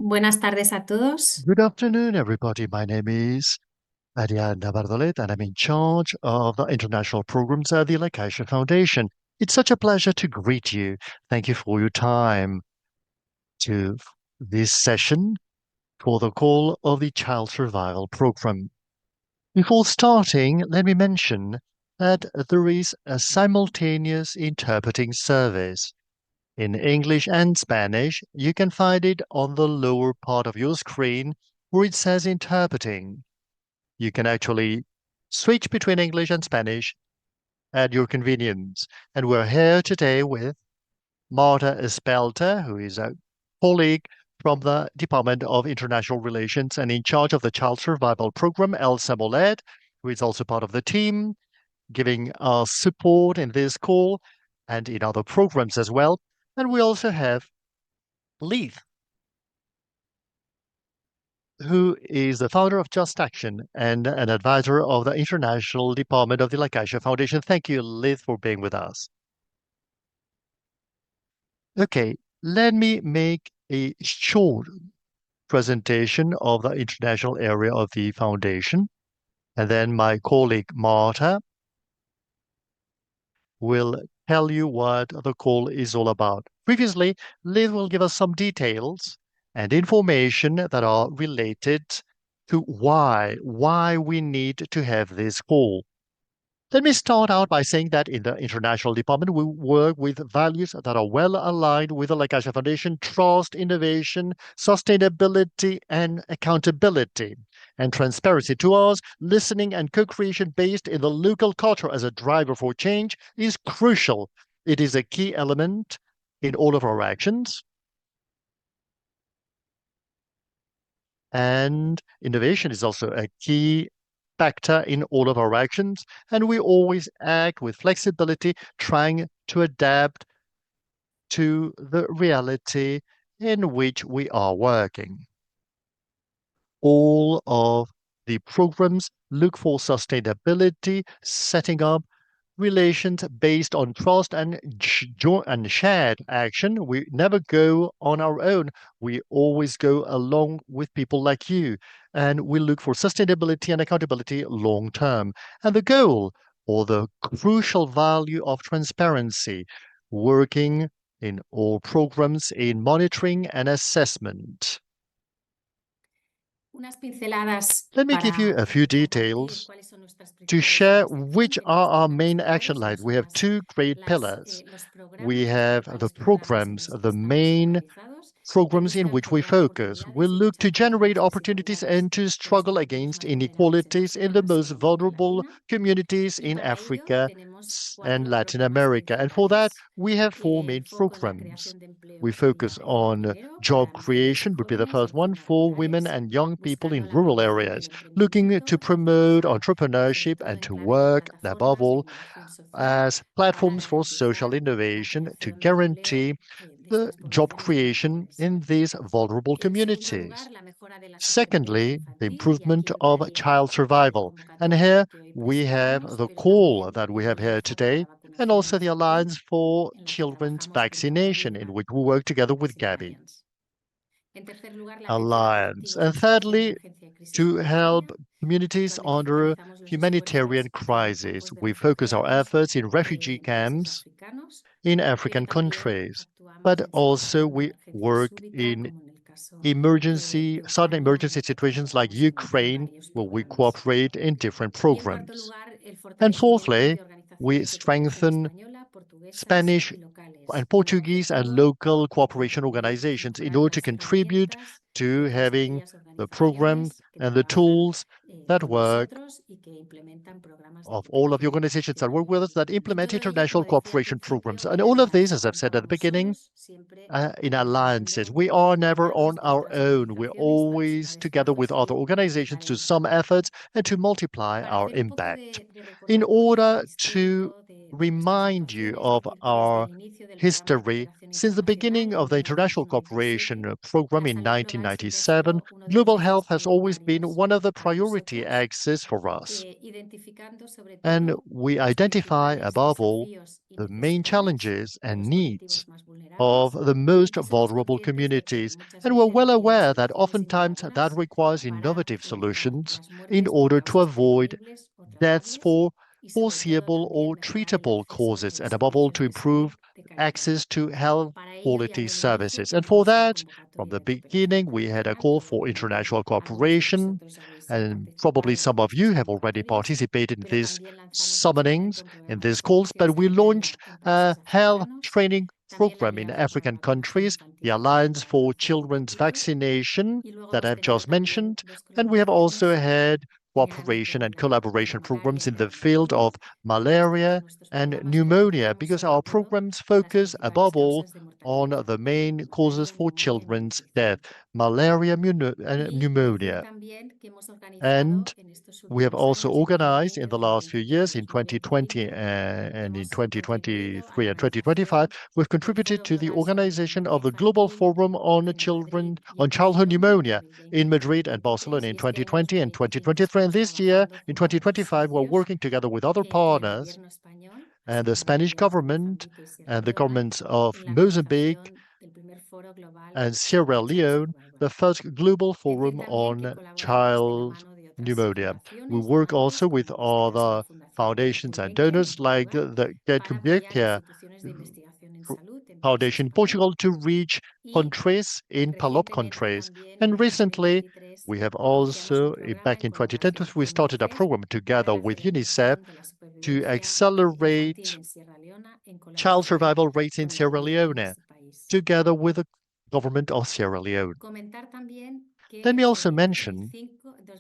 Buenas tardes a todos. Good afternoon, everybody. My name is Adrián Navardolet, and I'm in charge of the international programs at the La Caixa Foundation. It's such a pleasure to greet you. Thank you for your time to this session for the call of the Child Survival Program. Before starting, let me mention that there is a simultaneous interpreting service. In English and Spanish, you can find it on the lower part of your screen where it says interpreting. You can actually switch between English and Spanish at your convenience. And we're here today with Marta Espelta, who is a colleague from the Department of International Relations and in charge of the Child Survival Program, Elsa Molet, who is also part of the team, giving us support in this call and in other programs as well. And we also have Leith, who is the founder of Just Action and an advisor of the International Department of the La Caixa Foundation. Thank you, Liz, for being with us. Okay, let me make a short presentation of the international area of the foundation, and then my colleague Marta will tell you what the call is all about. Previously, Liz will give us some details and information that are related to why we need to have this call. Let me start out by saying that in the international department, we work with values that are well aligned with the La Caixa Foundation: trust, innovation, sustainability, and accountability. And transparency to us, listening and co-creation based in the local culture as a driver for change is crucial. It is a key element in all of our actions. And innovation is also a key factor in all of our actions, and we always act with flexibility, trying to adapt to the reality in which we are working. All of the programs look for sustainability, setting up relations based on trust and shared action. We never go on our own. We always go along with people like you. And we look for sustainability and accountability long term. And the goal or the crucial value of transparency, working in all programs in monitoring and assessment. Let me give you a few details to share which are our main action lines. We have two great pillars. We have the programs, the main programs in which we focus. We look to generate opportunities and to struggle against inequalities in the most vulnerable communities in Africa and Latin America. And for that, we have four main programs. We focus on job creation, would be the first one, for women and young people in rural areas, looking to promote entrepreneurship and to work, above all, as platforms for social innovation to guarantee the job creation in these vulnerable communities. Secondly, the improvement of child survival. And here we have the call that we have here today, and also the Alliance for Children's Vaccination, in which we work together with Gavi Alliance. And thirdly, to help communities under humanitarian crisis. We focus our efforts in refugee camps in African countries, but also we work in sudden emergency situations like Ukraine, where we cooperate in different programs. And fourthly, we strengthen Spanish and Portuguese and local cooperation organizations in order to contribute to having the program and the tools that work of all of the organizations that work with us that implement international cooperation programs. And all of these, as I've said at the beginning, in alliances. We are never on our own. We're always together with other organizations to sum efforts and to multiply our impact. In order to remind you of our history, since the beginning of the International Cooperation Program in 1997, global health has always been one of the priority axes for us. And we identify, above all, the main challenges and needs of the most vulnerable communities. And we're well aware that oftentimes that requires innovative solutions in order to avoid deaths for foreseeable or treatable causes, and above all, to improve access to health quality services. And for that, from the beginning, we had a call for international cooperation, and probably some of you have already participated in these summonings, in these calls, but we launched a health training program in African countries, the Alliance for Children's Vaccination that I've just mentioned, and we have also had cooperation and collaboration programs in the field of malaria and pneumonia, because our programs focus above all on the main causes for children's death, malaria and pneumonia. And we have also organized in the last few years, in 2020 and in 2023 and 2025, we've contributed to the organization of the Global Forum on Childhood Pneumonia in Madrid and Barcelona in 2020 and 2023. And this year, in 2025, we're working together with other partners and the Spanish government and the governments of Mozambique and Sierra Leone, the first global forum on child pneumonia. We work also with other foundations and donors like the Get Gulbenkian Foundation in Portugal to reach countries in PALOP countries. And recently, we have also, back in 2010, we started a program together with UNICEF to accelerate child survival rates in Sierra Leone, together with the government of Sierra Leone. Let me also mention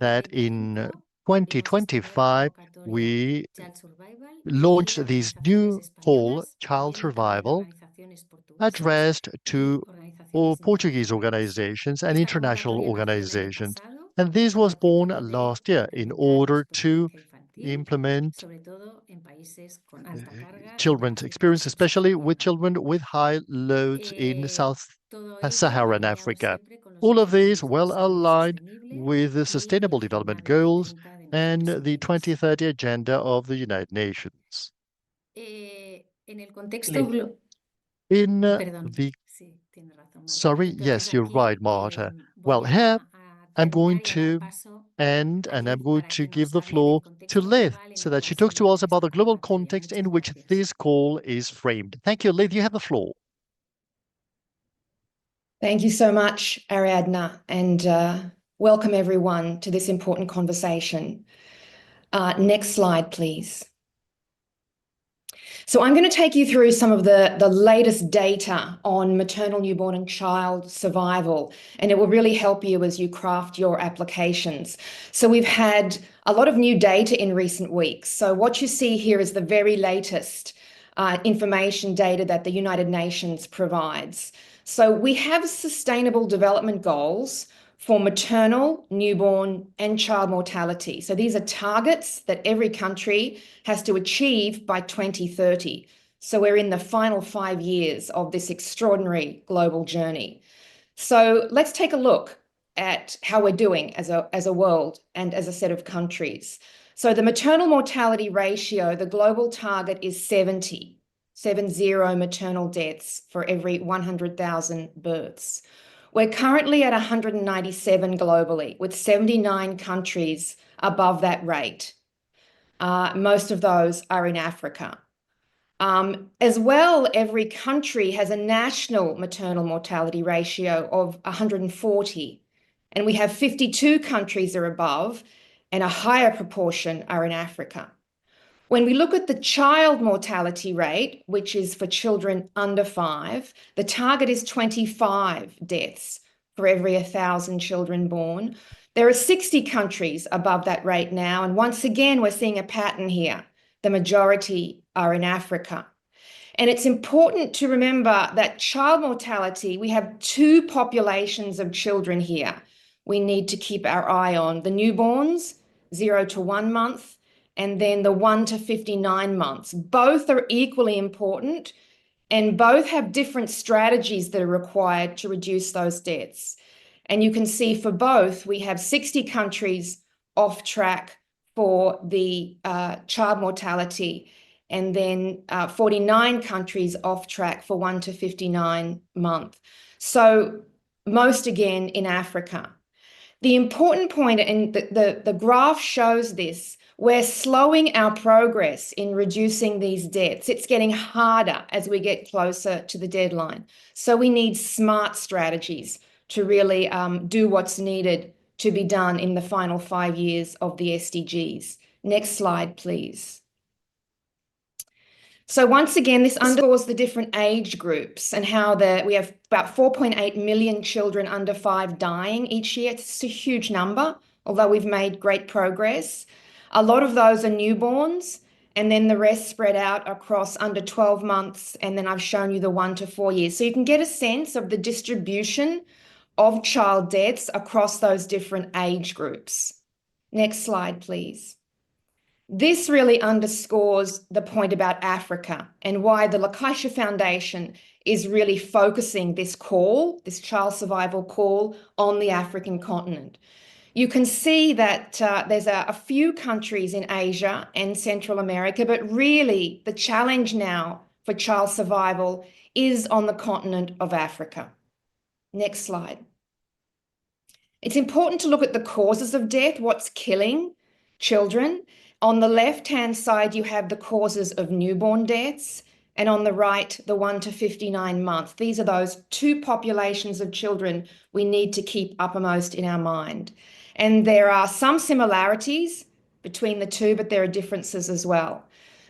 that in 2025, we launched this new call, Child Survival, addressed to all Portuguese organizations and international organizations. And this was born last year in order to implement children's experience, especially with children with high loads in Sub-Saharan Africa. All of these well aligned with the Sustainable Development Goals and the 2030 Agenda of the United Nations. Sorry, yes, you're right, Marta. Well, here I'm going to end and I'm going to give the floor to Liz so that she talks to us about the global context in which this call is framed. Thank you, Liz. You have the floor. Thank you so much, Ariadna, and welcome everyone to this important conversation. Next slide, please. So I'm going to take you through some of the latest data on maternal, newborn and child survival, and it will really help you as you craft your applications. So we've had a lot of new data in recent weeks. So what you see here is the very latest information data that the United Nations provides. So we have Sustainable Development Goals for maternal, newborn and child mortality. So these are targets that every country has to achieve by 2030. So we're in the final 5 years of this extraordinary global journey. So let's take a look at how we're doing as a world and as a set of countries. So the maternal mortality ratio, the global target is 70 maternal deaths for every 100,000 births. We're currently at 197 globally, with 79 countries above that rate. Most of those are in Africa. As well, every country has a national maternal mortality ratio of 140, and we have 52 countries are above, and a higher proportion are in Africa. When we look at the child mortality rate, which is for children under 5, the target is 25 deaths for every 1,000 children born. There are 60 countries above that rate now, and once again, we're seeing a pattern here. The majority are in Africa. And it's important to remember that child mortality, we have 2 populations of children here we need to keep our eye on. The newborns, 0 to 1 month, and then the 1 to 59 months. Both are equally important, and both have different strategies that are required to reduce those deaths. And you can see for both, we have 60 countries off track for the child mortality, and then 49 countries off track for 1 to 59 month. So most again in Africa. The important point, and the graph shows this, we're slowing our progress in reducing these deaths. It's getting harder as we get closer to the deadline. So we need smart strategies to really do what's needed to be done in the final 5 years of the SDGs. Next slide, please. So once again, this underscores the different age groups and how we have about 4.8 million children under 5 dying each year. It's a huge number, although we've made great progress. A lot of those are newborns, and then the rest spread out across under 12 months, and then I've shown you the 1 to 4 years. So you can get a sense of the distribution of child deaths across those different age groups. Next slide, please. This really underscores the point about Africa and why the Lakaitsha Foundation is really focusing this call, this child survival call, on the African continent. You can see that there's a few countries in Asia and Central America, but really the challenge now for child survival is on the continent of Africa. Next slide. It's important to look at the causes of death, what's killing children. On the left-hand side, you have the causes of newborn deaths, and on the right, the 1 to 59 months. These are those two populations of children we need to keep uppermost in our mind. And there are some similarities between the two, but there are differences as well.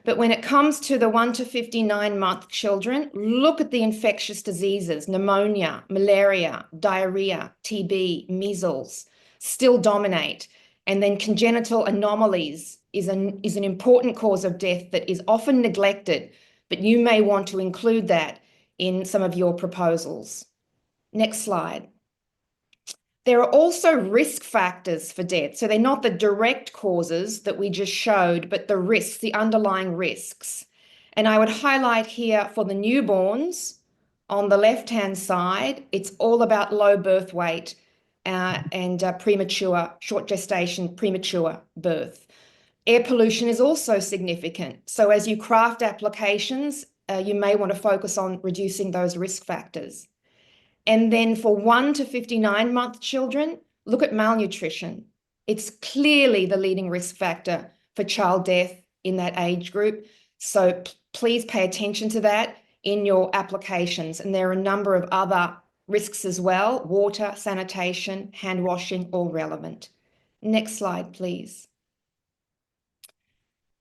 But when it comes to the 1 to 59 month children, look at the infectious diseases: pneumonia, malaria, diarrhea, TB, measles, still dominate. And then congenital anomalies is an important cause of death that is often neglected, but you may want to include that in some of your proposals. Next slide. There are also risk factors for death. So they're not the direct causes that we just showed, but the risks, the underlying risks. And I would highlight here for the newborns, on the left-hand side, it's all about low birth weight and premature, short gestation, premature birth. Air pollution is also significant. So as you craft applications, you may want to focus on reducing those risk factors. And then for 1 to 59 month children, look at malnutrition. It's clearly the leading risk factor for child death in that age group. So please pay attention to that in your applications. And there are a number of other risks as well: water, sanitation, hand washing, all relevant. Next slide, please.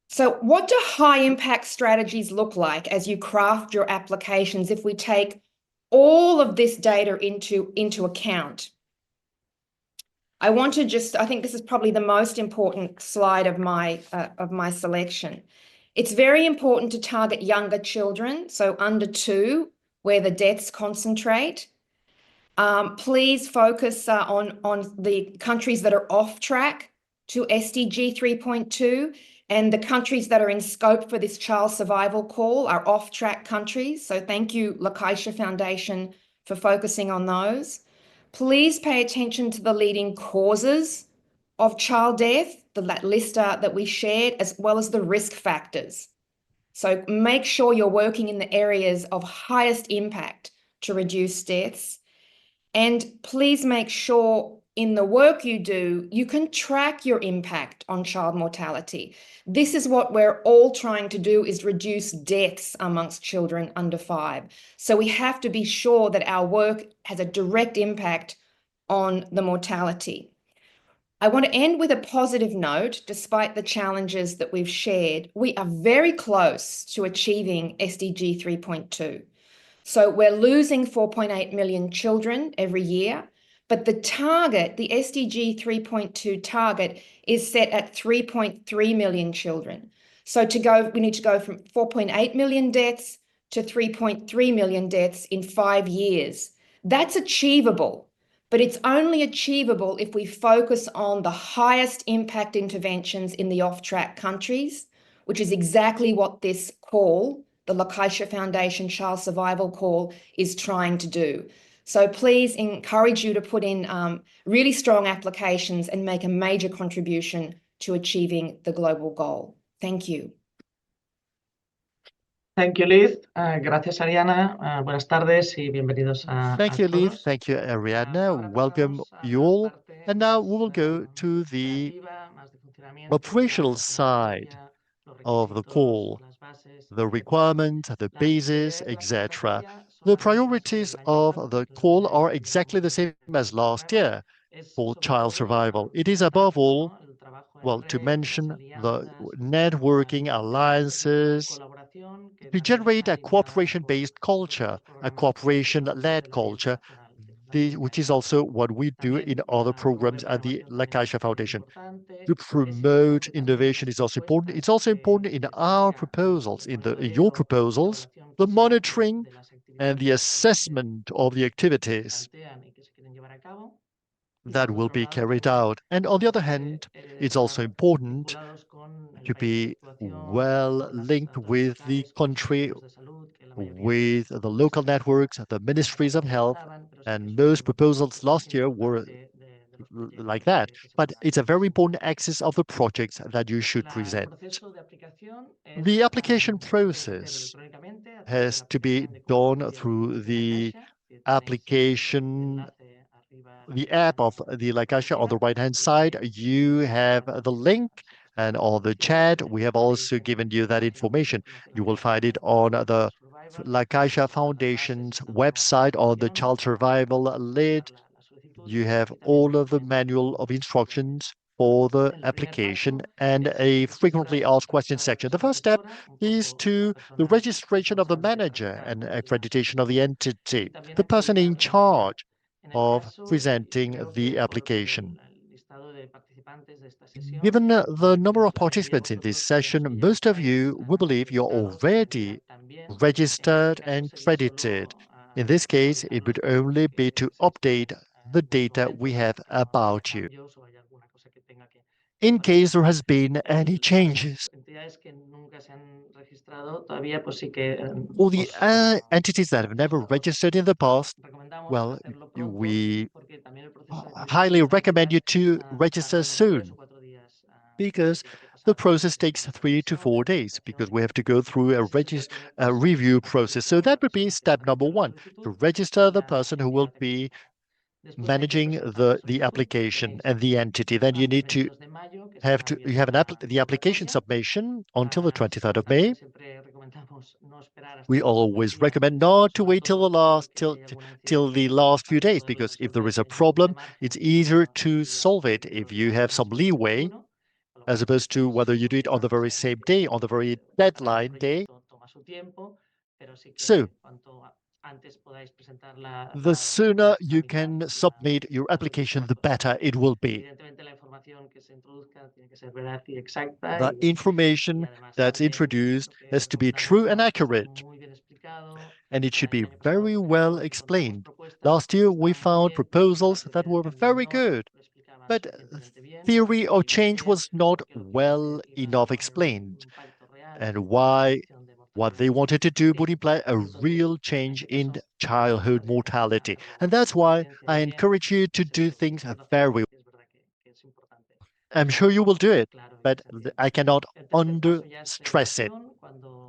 So what do high impact strategies look like as you craft your applications if we take all of this data into account? I want to I think this is probably the most important slide of my selection. It's very important to target younger children, so under 2, where the deaths concentrate. Please focus on the countries that are off track to SDG 3.2, and the countries that are in scope for this child survival call are off track countries. So thank you, Lakaitsha Foundation, for focusing on those. Please pay attention to the leading causes of child death, that list that we shared, as well as the risk factors. So make sure you're working in the areas of highest impact to reduce deaths. And please make sure in the work you do, you can track your impact on child mortality. This is what we're all trying to do, is reduce deaths amongst children under 5. So we have to be sure that our work has a direct impact on the mortality. I want to end with a positive note. Despite the challenges that we've shared, we are very close to achieving SDG 3.2. So we're losing 4.8 million children every year, but the target, the SDG 3.2 target, is set at 3.3 million children. So we need to go from 4.8 million deaths to 3.3 million deaths in 5 years. That's achievable, but it's only achievable if we focus on the highest impact interventions in the off-track countries, which is exactly what this call, the Lakaitsha Foundation Child Survival Call, is trying to do. So please encourage you to put in really strong applications and make a major contribution to achieving the global goal. Thank you. Thank you, Liz. Gracias, Ariana. Buenas tardes y bienvenidos a Thank you, Liz. todos. Thank you, Ariadna. Welcome you all. And now we will go to the operational side of the call, the requirements, the basis, etc. The priorities of the call are exactly the same as last year for child survival. It is above all, well, to mention the networking alliances, to generate a cooperation-based culture, a cooperation-led culture, which is also what we do in other programs at the La Caixa Foundation. To promote innovation is also important. It's also important in our proposals, in your proposals, the monitoring and the assessment of the activities that will be carried out. And on the other hand, it's also important to be well linked with the country, with the local networks, the ministries of health, and most proposals last year were like that. But it's a very important axis of the projects that you should present. The application process has to be done through the application, the app of the La Caixa. On the right-hand side, you have the link, and on the chat, we have also given you that information. You will find it on the La Caixa Foundation's website on the child survival lid. You have all of the manual of instructions for the application and a frequently asked questions section. The first step is to the registration of the manager and accreditation of the entity, the person in charge of presenting the application. Given the number of participants in this session, most of you, we believe you're already registered and credited. In this case, it would only be to update the data we have about you. In case there has been any changes, all the entities that have never registered in the past, well, we highly recommend you to register soon, because the process takes 3 to 4 days, because we have to go through a review process. So that would be step number 1, to register the person who will be managing the application and the entity. Then you need to have the application submission until the 23rd of May. We always recommend not to wait till the last few days, because if there is a problem, it's easier to solve it if you have some leeway, as opposed to whether you do it on the very same day, on the very deadline day. So, the sooner you can submit your application, the better it will be. The information that's introduced has to be true and accurate, and it should be very well explained. Last year, we found proposals that were very good, but theory of change was not well enough explained, and what they wanted to do would imply a real change in childhood mortality. And that's why I encourage you to do things very well. I'm sure you will do it, but I cannot under-stress it.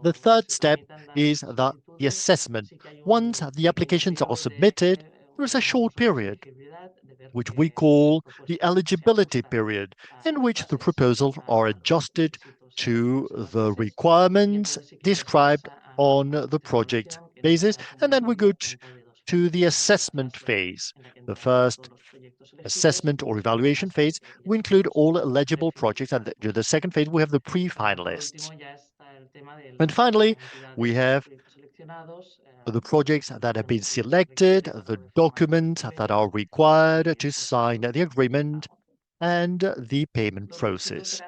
The third step is the assessment. Once the applications are submitted, there is a short period, which we call the eligibility period, in which the proposals are adjusted to the requirements described on the project basis, and then we go to the assessment phase. The first assessment or evaluation phase, we include all eligible projects, and the second phase, we have the pre-finalists. And finally, we have the projects that have been selected, the documents that are required to sign the agreement, and the payment process.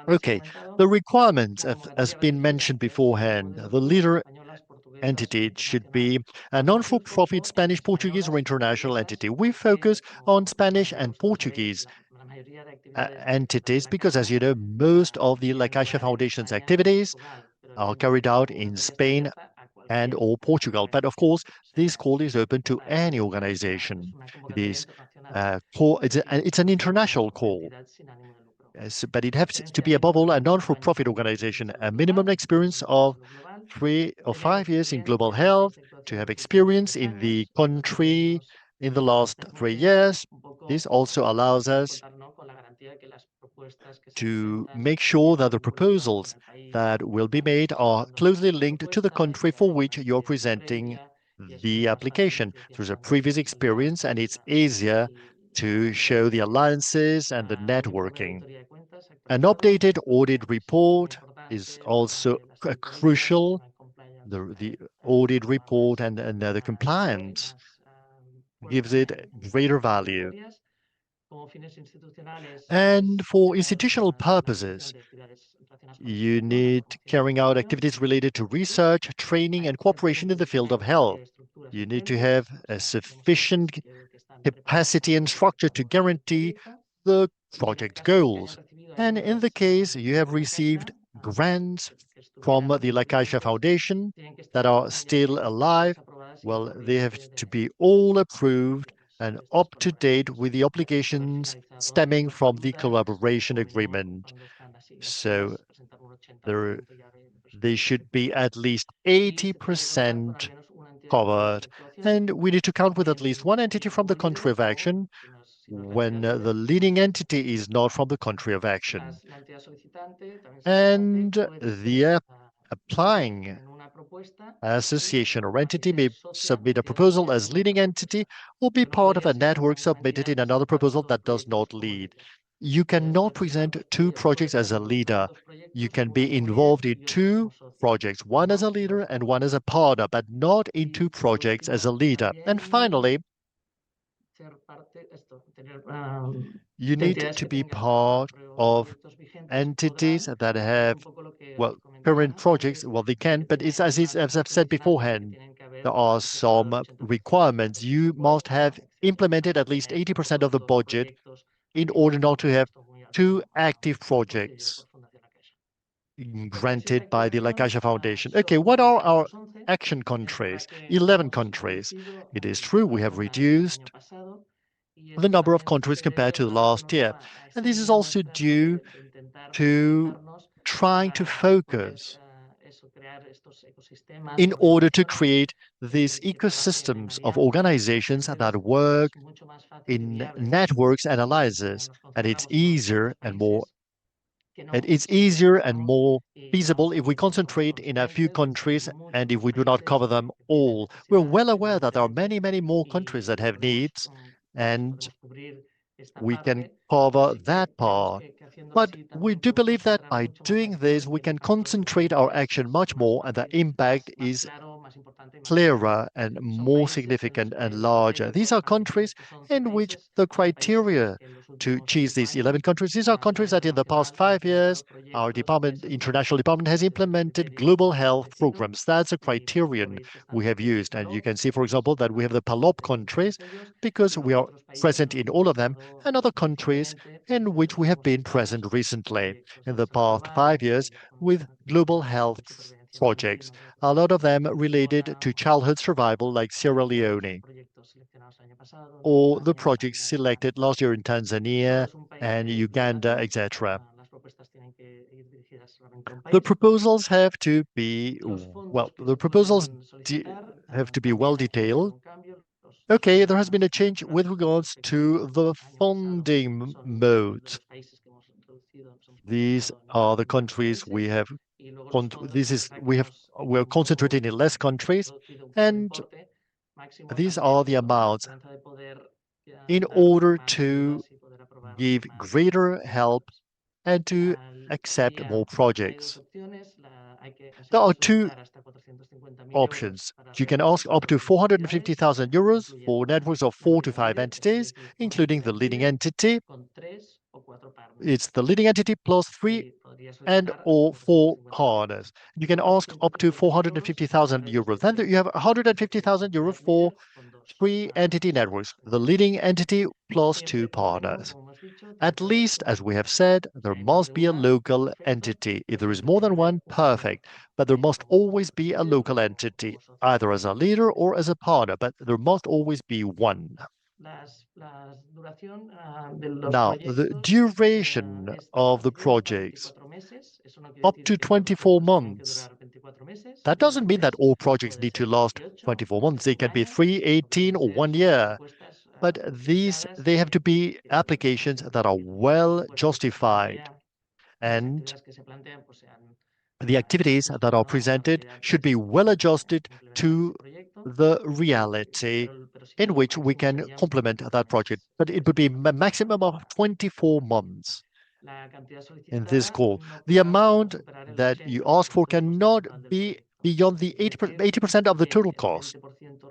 Okay, the requirements has been mentioned beforehand. The leader entity should be a non-for-profit Spanish, Portuguese, or international entity. We focus on Spanish and Portuguese entities because, as you know, most of the La Caixa Foundation's activities are carried out in Spain and or Portugal. But of course, this call is open to any organization. It's an international call. but it has to be above all a non-for-profit organization, a minimum experience of 3 or 5 years in global health, to have experience in the country in the last 3 years. This also allows us to make sure that the proposals that will be made are closely linked to the country for which you're presenting the application. There's a previous experience, and it's easier to show the alliances and the networking. An updated audit report is also crucial. The audit report and the compliance gives it greater value. And for institutional purposes, you need carrying out activities related to research, training, and cooperation in the field of health. You need to have a sufficient capacity and structure to guarantee the project goals. And in the case you have received grants from the La Caixa Foundation that are still alive, well, they have to be all approved and up to date with the obligations stemming from the collaboration agreement. So they should be at least 80% covered. And we need to count with at least one entity from the country of action when the leading entity is not from the country of action. And the applying association or entity may submit a proposal as leading entity or be part of a network submitted in another proposal that does not lead. You cannot present 2 projects as a leader. You can be involved in 2 projects, one as a leader and one as a partner, but not in 2 projects as a leader. And finally, you need to be part of entities that have, well, current projects. Well, they can, but it's as I've said beforehand, there are some requirements. You must have implemented at least 80% of the budget in order not to have 2 active projects granted by the La Caixa Foundation. Okay, what are our action countries? 11 countries. It is true we have reduced the number of countries compared to last year. And this is also due to trying to focus in order to create these ecosystems of organizations that work in networks and alliances. And it's easier and more feasible if we concentrate in a few countries and if we do not cover them all. We're well aware that there are many, many more countries that have needs, and we can cover that part. But we do believe that by doing this, we can concentrate our action much more, and the impact is clearer and more significant and larger. These are countries in which the criteria to choose these 11 countries, these are countries that in the past 5 years, our international department has implemented global health programs. That's a criterion we have used. And you can see, for example, that we have the PALOP countries because we are present in all of them, and other countries in which we have been present recently in the past 5 years with global health projects, a lot of them related to childhood survival, like Sierra Leone, or the projects selected last year in Tanzania and Uganda, etc. The proposals have to be, well, have to be well detailed. Okay, there has been a change with regards to the funding modes. These are the countries we have. We're concentrating in less countries, and these are the amounts in order to give greater help and to accept more projects. There are 2 options. You can ask up to 450,000 euros for networks of 4 to 5 entities, including the leading entity. It's the leading entity plus 3 and or 4 partners. You can ask up to 450,000 euros. Then you have 150,000 euros for 3 entity networks, the leading entity plus 2 partners. At least, as we have said, there must be a local entity. If there is more than one, perfect. But there must always be a local entity, either as a leader or as a partner, but there must always be one. Now, the duration of the projects, up to 24 months. That doesn't mean that all projects need to last 24 months. They can be 3, 18, or 1 year. But they have to be applications that are well justified. And the activities that are presented should be well adjusted to the reality in which we can complement that project. But it would be a maximum of 24 months in this call. The amount that you ask for cannot be beyond the 80% of the total cost.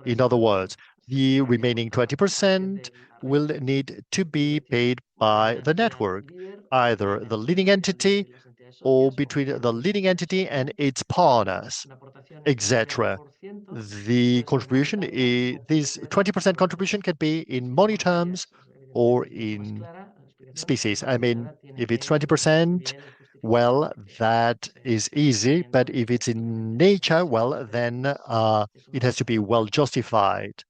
In other words, the remaining 20% will need to be paid by the network, either the leading entity or between the leading entity and its partners, etc. The contribution, this 20% contribution can be in money terms or in species. I mean, if it's 20%, well, that is easy. But if it's in nature, well, then it has to be well justified.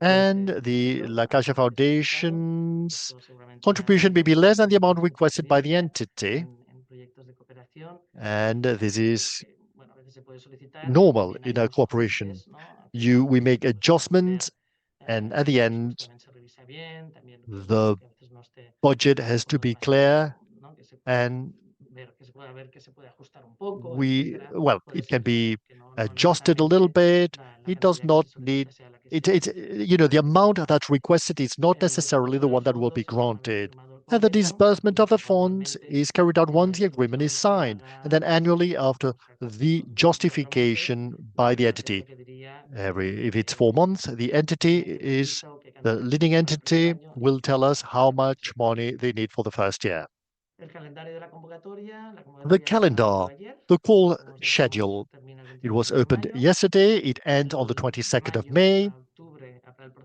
And the La Caixa Foundation's contribution may be less than the amount requested by the entity. And this is normal in a cooperation. We make adjustments, and at the end, the budget has to be clear, and it can be adjusted a little bit. It does not need the amount that's requested is not necessarily the one that will be granted. And the disbursement of the funds is carried out once the agreement is signed, and then annually after the justification by the entity. If it's 4 months, the leading entity will tell us how much money they need for the first year. The calendar, the call schedule, it was opened yesterday. It ends on the 22nd of May.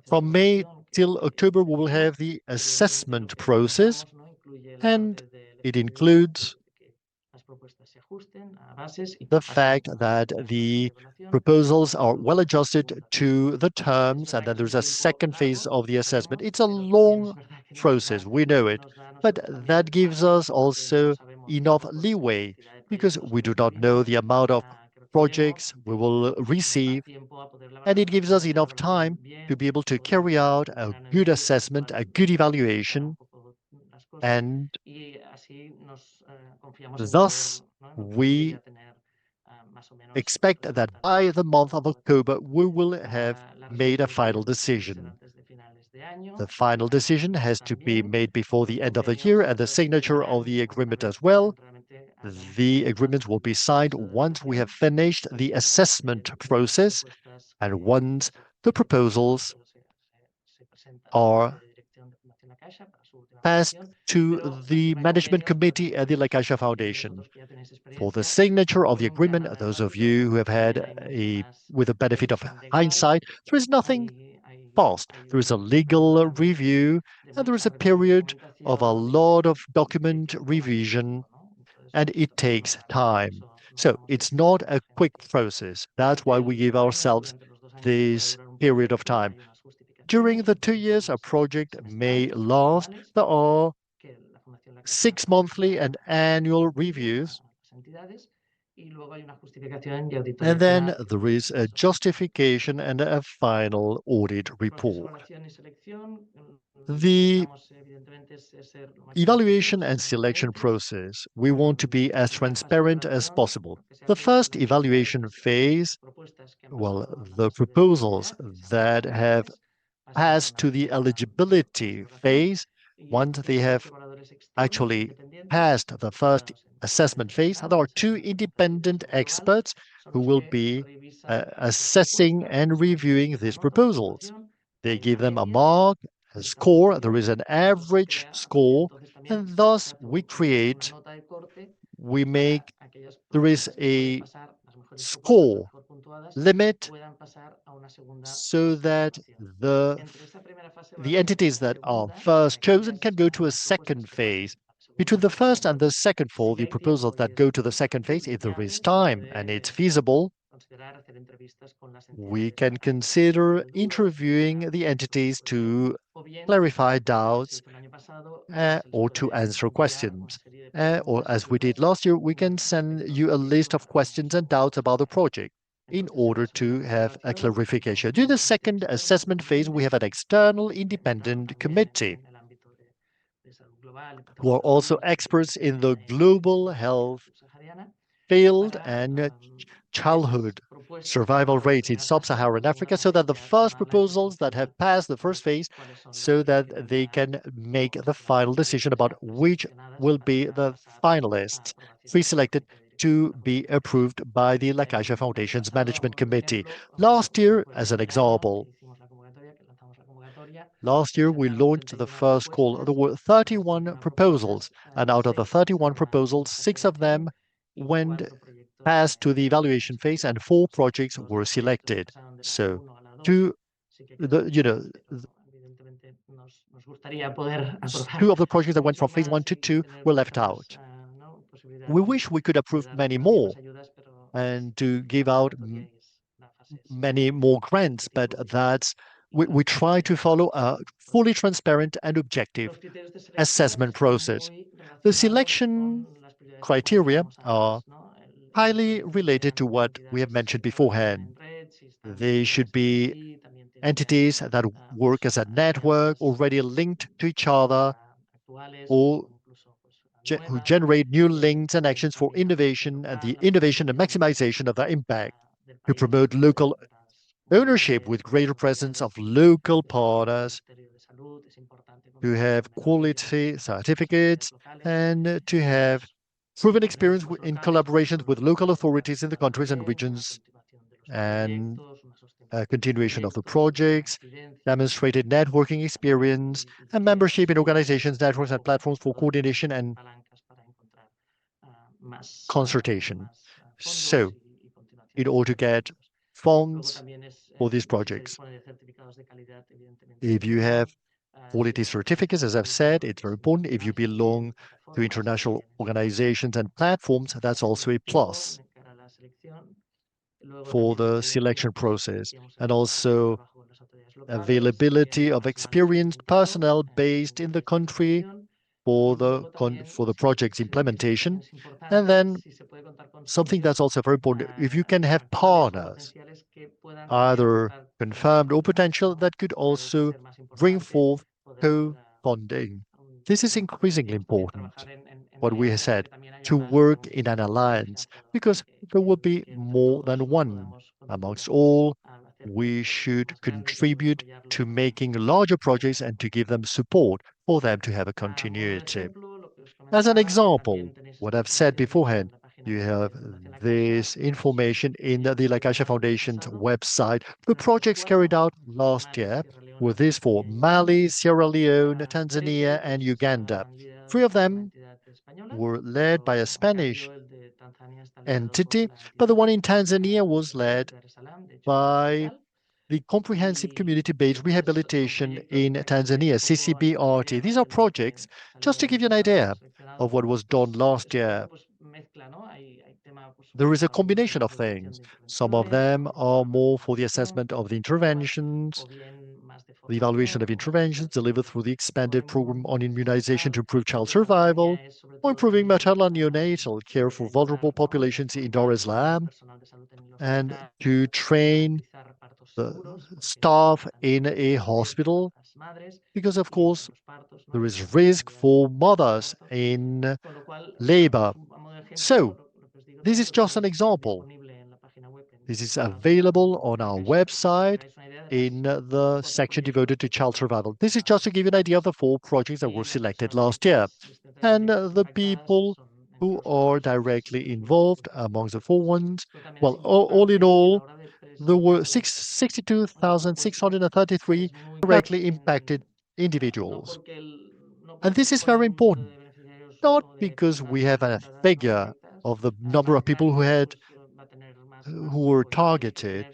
From May till October, we will have the assessment process, and it includes the fact that the proposals are well adjusted to the terms, and then there's a second phase of the assessment. It's a long process, we know it, but that gives us also enough leeway because we do not know the amount of projects we will receive, and it gives us enough time to be able to carry out a good assessment, a good evaluation, and thus we expect that by the month of October, we will have made a final decision. The final decision has to be made before the end of the year, and the signature of the agreement as well. The agreement will be signed once we have finished the assessment process and once the proposals are passed to the management committee at the La Caixa Foundation. For the signature of the agreement, those of you who have had with the benefit of hindsight, there is nothing fast. There is a legal review, and there is a period of a lot of document revision, and it takes time. So it's not a quick process. That's why we give ourselves this period of time. During the 2 years a project may last, there are 6 monthly and annual reviews. And then there is a justification and a final audit report. The evaluation and selection process, we want to be as transparent as possible. The first evaluation phase, the proposals that have passed to the eligibility phase, once they have actually passed the first assessment phase, there are 2 independent experts who will be assessing and reviewing these proposals. They give them a mark, a score. There is an average score, and thus there is a score limit so that the entities that are first chosen can go to a second phase. Between the first and the second for the proposals that go to the second phase, if there is time and it's feasible, we can consider interviewing the entities to clarify doubts or to answer questions. Or as we did last year, we can send you a list of questions and doubts about the project in order to have a clarification. During the second assessment phase, we have an external independent committee who are also experts in the global health field and childhood survival rates in sub-Saharan Africa, so that the first proposals that have passed the first phase, so that they can make the final decision about which will be the finalists pre-selected to be approved by the La Caixa Foundation's Management Committee. Last year, as an example, we launched the first call. There were 31 proposals, and out of the 31 proposals, 6 of them went passed to the evaluation phase, and 4 projects were selected. So, two of the projects that went from phase 1 to 2 were left out. We wish we could approve many more and to give out many more grants, but we try to follow a fully transparent and objective assessment process. The selection criteria are highly related to what we have mentioned beforehand. They should be entities that work as a network, already linked to each other, or who generate new links and actions for innovation and the innovation and maximization of their impact, to promote local ownership with greater presence of local partners, to have quality certificates, and to have proven experience in collaborations with local authorities in the countries and regions, and continuation of the projects, demonstrated networking experience, and membership in organizations, networks, and platforms for coordination and consultation. So, in order to get funds for these projects, if you have quality certificates, as I've said, it's very important. If you belong to international organizations and platforms, that's also a plus for the selection process, and also availability of experienced personnel based in the country for the project's implementation. And then something that's also very important, if you can have partners, either confirmed or potential, that could also bring forth co-funding. This is increasingly important, what we have said, to work in an alliance, because there will be more than one. Amongst all, we should contribute to making larger projects and to give them support for them to have a continuity. As an example, what I've said beforehand, you have this information in the La Caixa Foundation's website. The projects carried out last year were this for Mali, Sierra Leone, Tanzania, and Uganda. 3 of them were led by a Spanish entity, but the one in Tanzania was led by the Comprehensive Community-Based Rehabilitation in Tanzania, CCBRT. These are projects, just to give you an idea of what was done last year. There is a combination of things. Some of them are more for the assessment of the interventions, the evaluation of interventions delivered through the expanded program on immunization to improve child survival, or improving maternal and neonatal care for vulnerable populations in Dar es Salaam, and to train the staff in a hospital, because of course there is risk for mothers in labor. So this is just an example. This is available on our website in the section devoted to child survival. This is just to give you an idea of the 4 projects that were selected last year, and the people who are directly involved amongst the 4 ones. Well, all in all, there were 62,633 directly impacted individuals. And this is very important, not because we have a figure of the number of people who were targeted.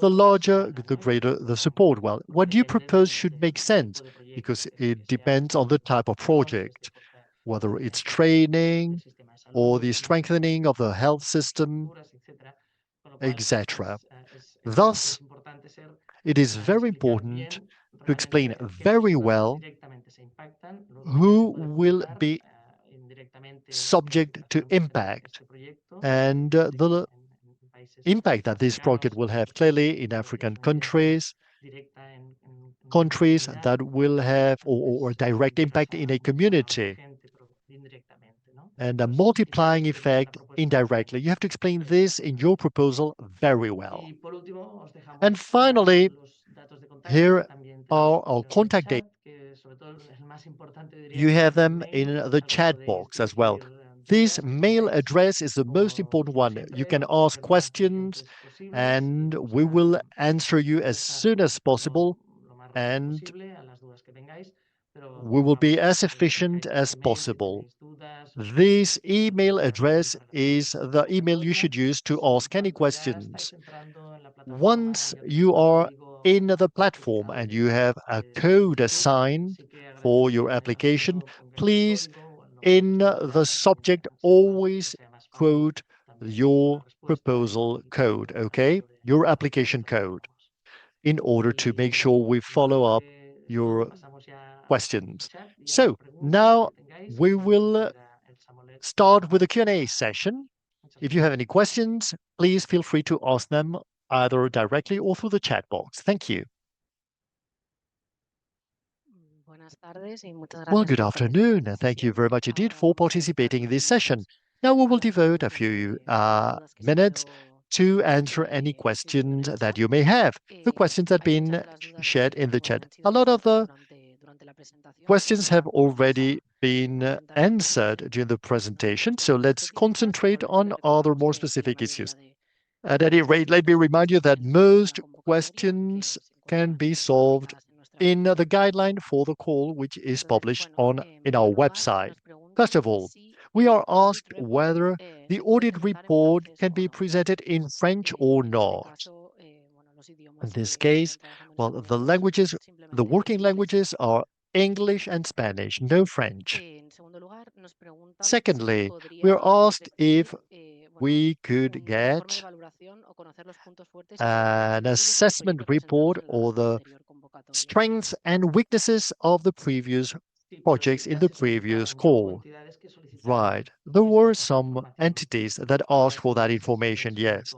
The larger, the greater the support. Well, what you propose should make sense, because it depends on the type of project, whether it's training or the strengthening of the health system, etc. Thus, it is very important to explain very well who will be subject to impact and the impact that this project will have clearly in African countries, countries that will have or direct impact in a community, and a multiplying effect indirectly. You have to explain this in your proposal very well. And finally, here are our contact data. You have them in the chat box as well. This mail address is the most important one. You can ask questions and we will answer you as soon as possible, and we will be as efficient as possible. This email address is the email you should use to ask any questions. Once you are in the platform and you have a code assigned for your application, please, in the subject, always quote your proposal code, okay? Your application code, in order to make sure we follow up your questions. So now we will start with the Q&A session. If you have any questions, please feel free to ask them either directly or through the chat box. Thank you. Well, good afternoon, and thank you very much indeed for participating in this session. Now we will devote a few minutes to answer any questions that you may have. The questions that have been shared in the chat. A lot of the questions have already been answered during the presentation, so let's concentrate on other more specific issues. At any rate, let me remind you that most questions can be solved in the guideline for the call, which is published in our website. First of all, we are asked whether the audit report can be presented in French or not. In this case, well, the working languages are English and Spanish, no French. Secondly, we are asked if we could get an assessment report or the strengths and weaknesses of the previous projects in the previous call. Right. There were some entities that asked for that information, yes,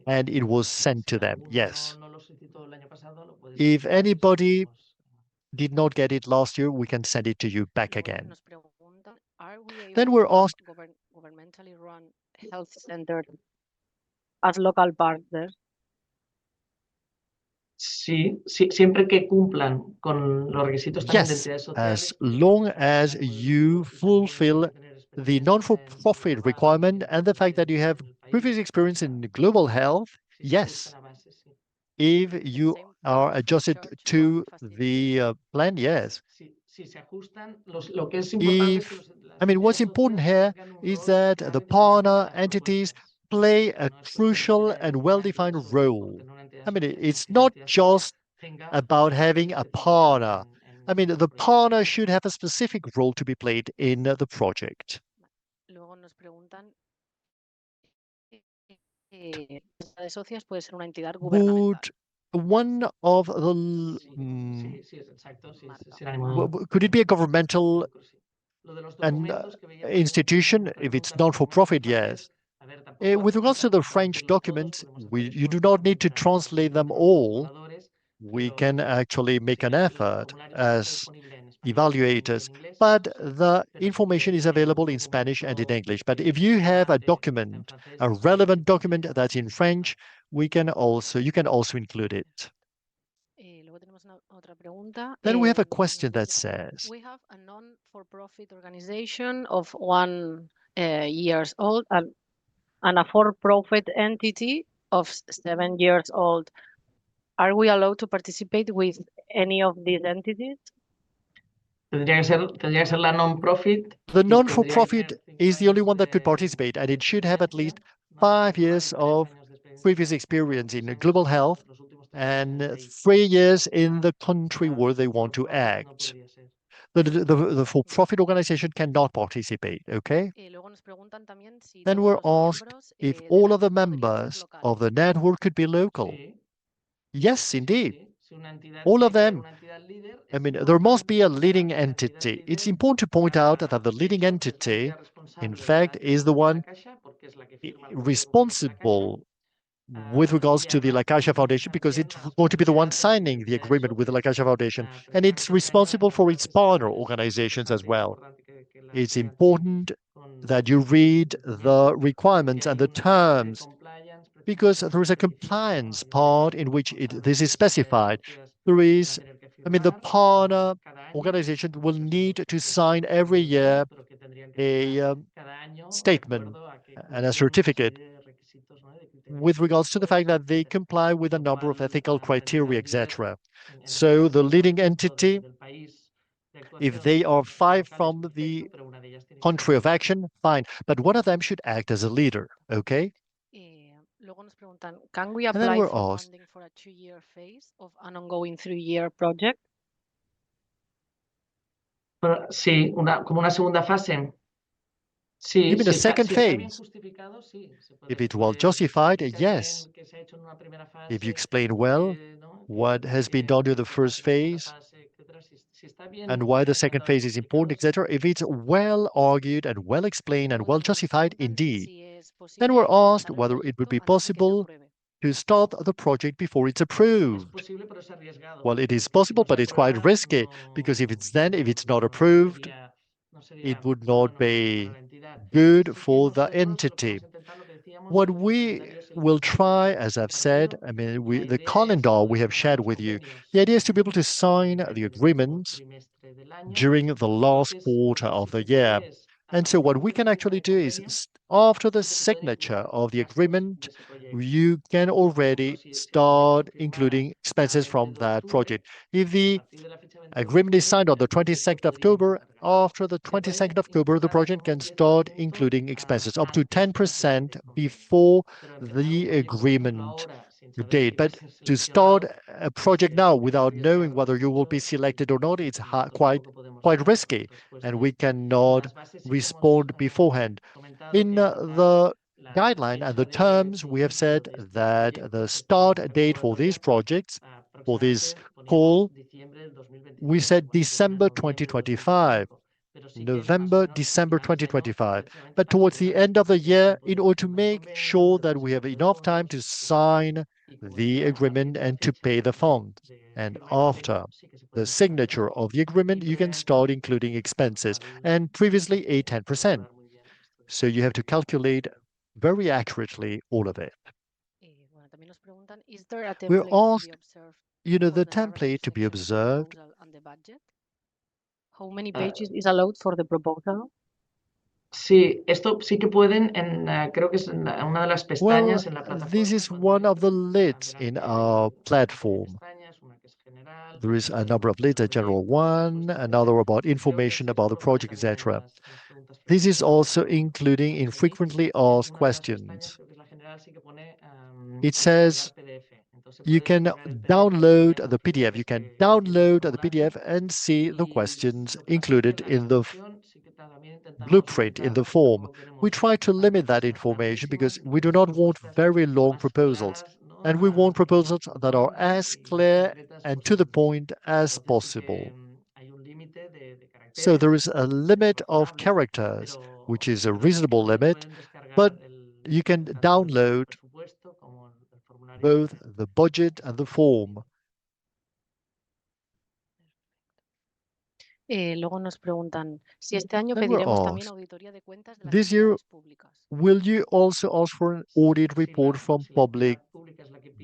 and it was sent to them, yes. If anybody did not get it last year, we can send it to you back again. Then we're asked, governmentally run health centers as local partners. Sí, siempre que cumplan con los requisitos también de yes, entidades as sociales. long as you fulfill the non-for-profit requirement and the fact that you have previous experience in global health, yes. If you are adjusted to the plan, yes. What's important here is that the partner entities play a crucial and well-defined role. It's not just about having a partner. The partner should have a specific role to be played in the project. Would one of the could it be a governmental institution if it's not for profit? Yes. With regards to the French documents, you do not need to translate them all. We can actually make an effort as evaluators, but the information is available in Spanish and in English. But if you have a document, a relevant document that's in French, you can also include it. Then we have a question that says, we have a non-for-profit organization of 1 years old and a for-profit entity of 7 years old. Are we allowed to participate with any of these entities? Tendría que ser la non-profit. The non-for-profit is the only one that could participate, and it should have at least 5 years of previous experience in global health and 3 years in the country where they want to act. The for-profit organization cannot participate, okay? Then we're asked if all of the members of the network could be local. Sí, Yes, indeed. sí. Si una entidad All of tiene them. una entidad líder, I es mean, there must be a importante leading para que la entidad entity. It's líder, important to point out that the leading de hecho, es la entity, entidad responsable in de fact, la is the gestión de la one Caixa, porque es la que firma el contrato con la Caixa. responsible with regards Y to the La además Caixa tiene Foundation, because también it's las going to be the one posibilidades signing the de agreement eso, with the La Caixa Foundation, and it's precisamente este año responsible for its partner es organizations as interesante, well. importante que la It's sigan important con that you read the cumplimiento, requirements porque and hay the una parte de terms, compliance because precisamente there is a específica, ¿no? compliance Hay una part serie in de which this is responsables specified. reconocidas There que van is, a tener que I mean, the firmar partner cada año, organization will esos son need los to que sign every firman year todos, pero que tendrían que firmar a cada año de statement acuerdo a que and a cumplen una certificate serie de requisitos, ¿no? De criterios with regards to the fact éticos, that they etcétera. comply with a Lo number of cual, ethical la criteria, entidad líder, etc. en este So the caso, leading dentro entity, del país de if actuación, they are las far locales, from perfecto, the pero una de ellas tiene que ser country of líder. action, fine. But one of them should act as a leader, okay? Luego nos preguntan, can we And then apply we're for asked, funding for a 2-year phase of an ongoing 3-year project? Pero sí, como una segunda fase. Sí, you mean a second si está bien phase? justificado, sí. If it was justified, yes. Que se ha hecho en una primera fase, If you explain well ¿no? what has been done during the first phase and why the second phase is important, etc., if it's well argued and well explained and well justified, indeed, then we're asked whether it would be possible to start the project before it's approved. Well, it is possible, but it's quite risky, because if it's not approved, it would not be good for the entity. What we will try, as I've said, I mean, the calendar we have shared with you, the idea is to be able to sign the agreement during the last quarter of the year. And so what we can actually do is, after the signature of the agreement, you can already start including expenses from that project. If the agreement is signed on the 22nd of October, after the 22nd of October, the project can start including expenses up to 10% before the agreement date. But to start a project now without knowing whether you will be selected or not, it's quite risky, and we cannot respond beforehand. In the guideline and the terms, we have said that the start date for these projects, for this call, we said December 2025. November, December 2025. But towards the end of the year, in order to make sure that we have enough time to sign the agreement and to pay the funds. And after the signature of the agreement, you can start including expenses, and previously a 10%. So you have to calculate very accurately all of it. We're asked, the template to be observed. How many pages is allowed for the proposal? Sí, esto sí que pueden, creo que es en una de las pestañas en la plataforma. This is one of the lids in our platform. There is a number of lids, a general one, another about information about the project, etc. This is also including in frequently asked questions. It says you can download the PDF. You can download the PDF and see the questions included in the blueprint, in the form. We try to limit that information because we do not want very long proposals, and we want proposals that are as clear and to the point as possible. So there is a limit of characters, which is a reasonable limit, but you can download both the budget and the form. Luego nos preguntan si este año Then we're pediremos también asked, auditoría de cuentas de las this year, entidades públicas. will you also ask for an audit report from public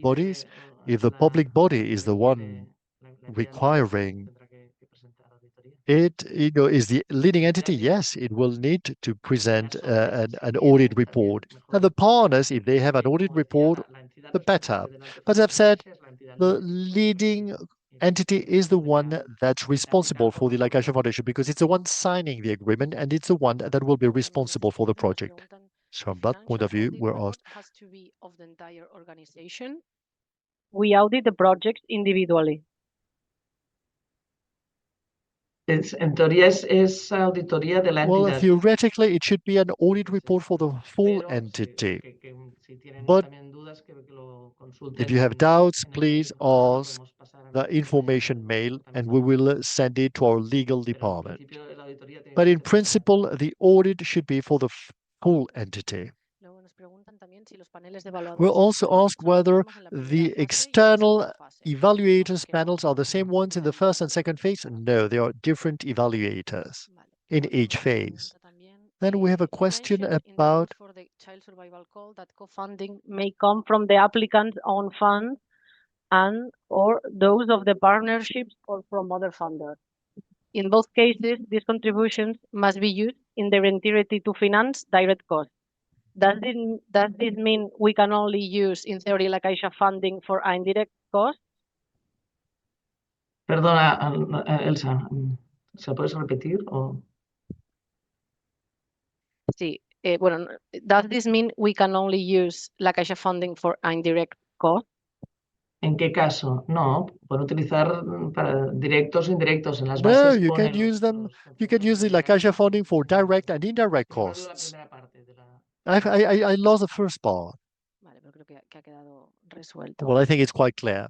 bodies? If the public body is the one requiring it, is the leading entity, yes, it will need to present an audit report. And the partners, if they have an audit report, the better. But as I've said, the leading entity is the one that's responsible for the La Caixa Foundation, because it's the one signing the agreement and it's the one that will be responsible for the project. So from that point of view, we're asked, has to be of the entire organization. We audit the project individually. En teoría es auditoría de la Well, entidad. theoretically, it should be an audit report for the full Pero entity. si tienen But también dudas, que lo if consulten you have en doubts, el please jurídico. Nosotros lo ask podemos pasar a the nuestros information compañeros mail del and we departamento. will send it to our legal Pero en department. principio la auditoría tiene But que in ser para principle, the audit should be for the full entity. Luego nos preguntan también si los paneles We'll evaluadores also externos ask son los whether mismos en la primera the fase y en la external segunda fase. evaluators Que panels are the same ones in the first and second phase. No, they are different evaluators Vale. in Luego each tenemos una phase. pregunta también. Then we have a You question mentioned in the about notes for the child survival call that co-funding may come from the applicant's own funds and or those of the partnerships or from other funders. In both cases, these contributions must be used in their entirety to finance direct costs. Does this mean we can only use, in theory, La Caixa funding for indirect costs? Perdona, Elsa, ¿se puedes repetir? Sí. Bueno, does this mean we can only use La Caixa funding for indirect costs? ¿En qué caso? No, pueden utilizar para directos o indirectos. En las no, bases you pone can use them. los You can conceptos use the de La Caixa Caixa funding for y de direct and indirectos. indirect Recuerdo la costs. primera parte de la... I lost the first part. Vale, pero creo que ha quedado resuelto. Well, I think it's quite clear.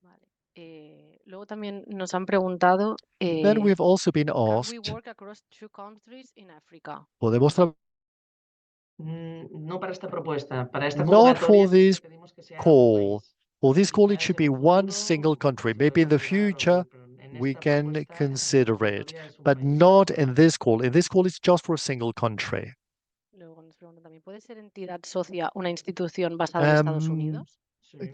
Vale. Luego también nos han preguntado, Then we've also been can we asked, work across 2 countries in Africa? podemos No para esta propuesta, para esta not for convocatoria this pedimos que sea un call. país. For this call, it Quizás should en be un one futuro single country. se Maybe puede in the considerar future, pero en we esta can propuesta, en esta consider it, convocatoria es un but país. not in this call. In this call, it's just for a single country. Luego nos preguntan también, ¿puede ser entidad socia una institución basada en Estados Unidos?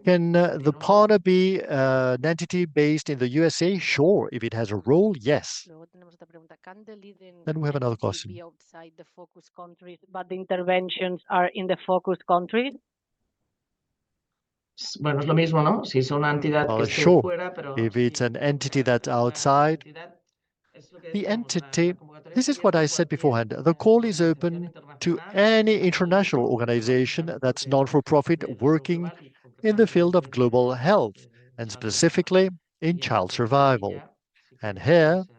Can the partner be an entity based in the USA? Sure. If it has a role, yes. Luego tenemos otra pregunta. Can the leading Then we have another entity question. be outside the focus countries, but the interventions are in the focus countries? Bueno, es lo mismo, ¿no? Si es una entidad que esté Sure. fuera, pero If it's sí, an entity porque that's la outside, entidad es lo que the decíamos, entity, convocatoria this está is what abierta I a said cualquier beforehand. The call is organización open to internacional, any tanto international como organization partner that's de non-for-profit salud working global y in the concretamente field of dentro global health, de and child specifically in survival. child Y survival. ya sí que And puede here, ser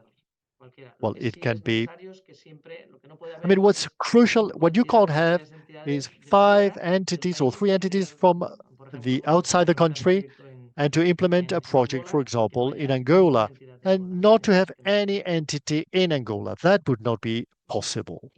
cualquiera. Lo well, que it sí can es be, necesario es que siempre lo que no puede I mean, haber what's es crucial, what you can't entidades o have tres is entidades de 5 fuera del entities or país 3 que entities quieran, from por the ejemplo, outside the implementar un country proyecto and to implement a project, for Angola, y que no example, in haya ninguna Angola, entidad de and Angola not to en have este marco. any entity in Angola. That would not be possible.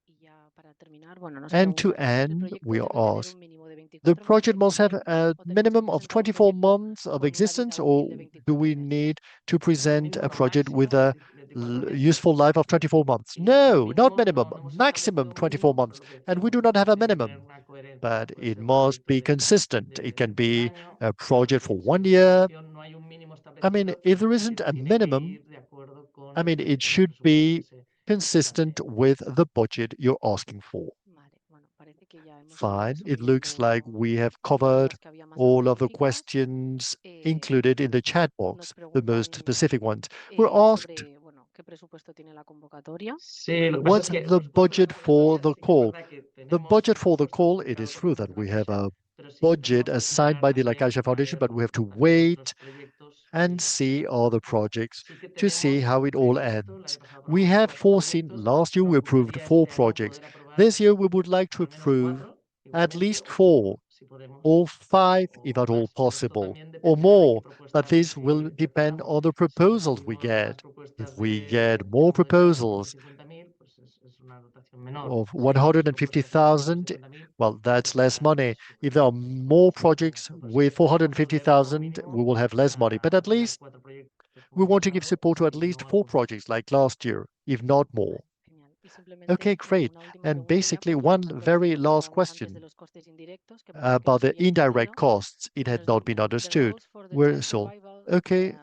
Y ya para terminar, bueno, nos And to preguntan, ¿el end, proyecto we are debe tener asked, un mínimo de the 24 meses project de must have existencia a o tenemos que minimum of presentar un 24 proyecto months of con una vida existence, útil or de do 24 we meses? need to present a Mínimo no, project with máximo a 24 meses. useful life of 24 months? Y No, not mínimo minimum, no hemos maximum establecido un 24 mínimo, pero months. lo que And we do decíamos, not have a tiene que tener minimum, una coherencia. but No puede it ser un must proyecto be consistent. It can de un be año, a pero project for si 1 la year. evaluación no hay un mínimo I mean, establecido, if there isn't a tiene que minimum, ir de acuerdo con I mean, it el should presupuesto be que se consistent plantea. with the budget you're asking for. Vale, bueno, parece que ya hemos ido Fine. It looks resolviendo like we have las covered dudas que había más all of the específicas. questions included in the chat Nos box, the most preguntan specific ones. We're asked, sobre, bueno, ¿qué presupuesto tiene la convocatoria? Sí, lo que pasa es what's que the los plazos de budget for convocatoria the sí que es call? verdad que The tenemos budget for the presupuesto call, it asignado is por true parte that de we la have Caixa, a pero sí que budget tenemos que assigned esperar by the La también Caixa a Foundation, ver but we have to hacia wait otros proyectos and see all the projects sí que to see tenemos how it all previsto, el ends. año pasado We aprobamos had 4 foreseen, proyectos, last year nos we approved gustaría 4 este año projects. poder aprobar This year we would like to al menos approve 4 at igualmente, least 4 si podemos, or 5, if o at all más, pero esto possible, también or dependerá de qué more. propuestas But this will depend recibamos. on the Si proposals we recibimos más get. If propuestas we de get que more vamos a llegar a proposals 150.000, pues es una dotación menor. of Si hay más propuestas de 150,000, 450.000, well, that's pues less será money. más If there are superior. more Sí que podemos projects hacer, pero sí que with esperamos poder, como 450,000, we mínimo, will have less money. But at apoyar least 4 proyectos como we el año want to give pasado, support to at si least no 4 algo más. projects like last year, if not more. Genial. Y simplemente, Okay, great. una última And pregunta ya, basically, porque one lo very last comentábamos antes de question los costes indirectos, que parece que no about se the había indirect entendido. costs. It Y had nos not been dicen, the understood. notes for the Where child so? survival Okay,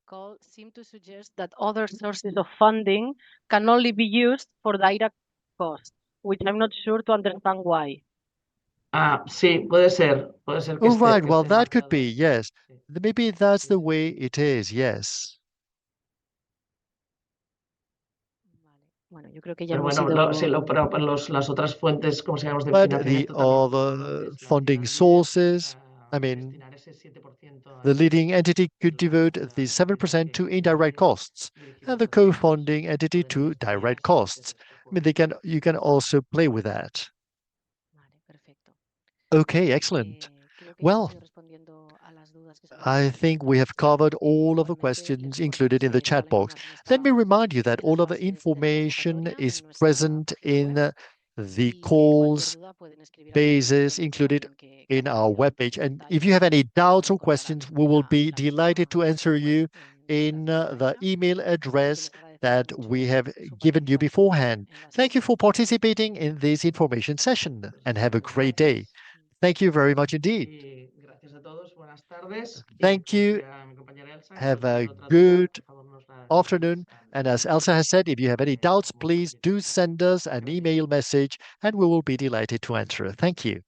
call seem to suggest that other sources of funding can only be used for direct costs, which I'm not sure to understand why. Ah, sí, puede ser que oh, right. que Well, esté that could marcado be, así. yes. Sí. Maybe that's Sí, the sí. way it is, yes. Vale. Bueno, yo creo que ya Pero hemos bueno, ido. Pero las otras fuentes, como se llama, de But the financiamiento también son other relevantes. La funding Liga sources, I mean, destinar ese 7% a the ese leading entity could y devote la the 7% to beneficiaria indirect costs dirigir and the los recursos co-funding entity a to direct beneficiarias de costs. estos I mean, you can also play with that. Vale, perfecto. Okay, excellent. Creo que Well, hemos ido respondiendo a las dudas que se I planteaban en think el we have chat. covered all of the Igualmente, les questions recordamos included in the que toda chat la box. información Let me está remind you that en all las of the bases de la information convocatoria is en nuestra present página in web. the Y cualquier calls duda pueden escribir al correo bases electrónico included también que in our aparece ahí webpage. en And pantalla if you have any y se doubts lo or encontrarán questions, we will en be la misma delighted to answer web, you en la in the centralita. email Así que address les agradecemos that mucho we have su given you participación beforehand. en la Thank you sesión. for participating in this information session and have a Pues great day. gracias. Thank you very much indeed. Y gracias a todos, buenas tardes. Y Thank como you. decía mi compañera Elsa, Have cualquier a otra duda, good por favor, nos la afternoon. enviáis And al as Elsa has said, if you have any de doubts, como please do participantes. send us an Gracias. email message and we will be delighted to answer. Thank you.